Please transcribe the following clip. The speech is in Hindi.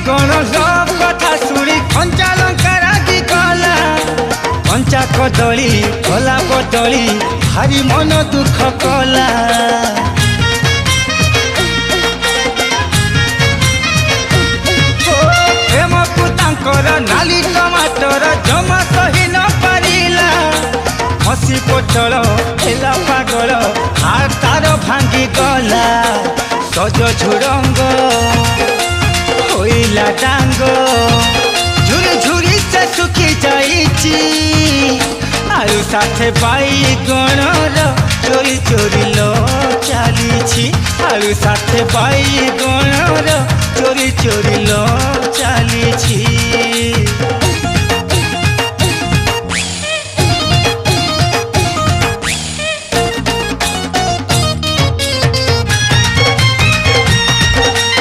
गण सब कथा शुणी कंचा लंका रागी गला कंचा कदली भला बदली भारी मन दुख कला प्रेम पुतांकर नाली टमाटर जमा सही न पारिला हसी पोटल हेला पागल हार तार भांगी गला सज झुरंग होइला डांग झुरी झुरी से सुखी जाइची आलू साथे बाई गणर चोरी चोरी लो चली आलू साथे बाई गण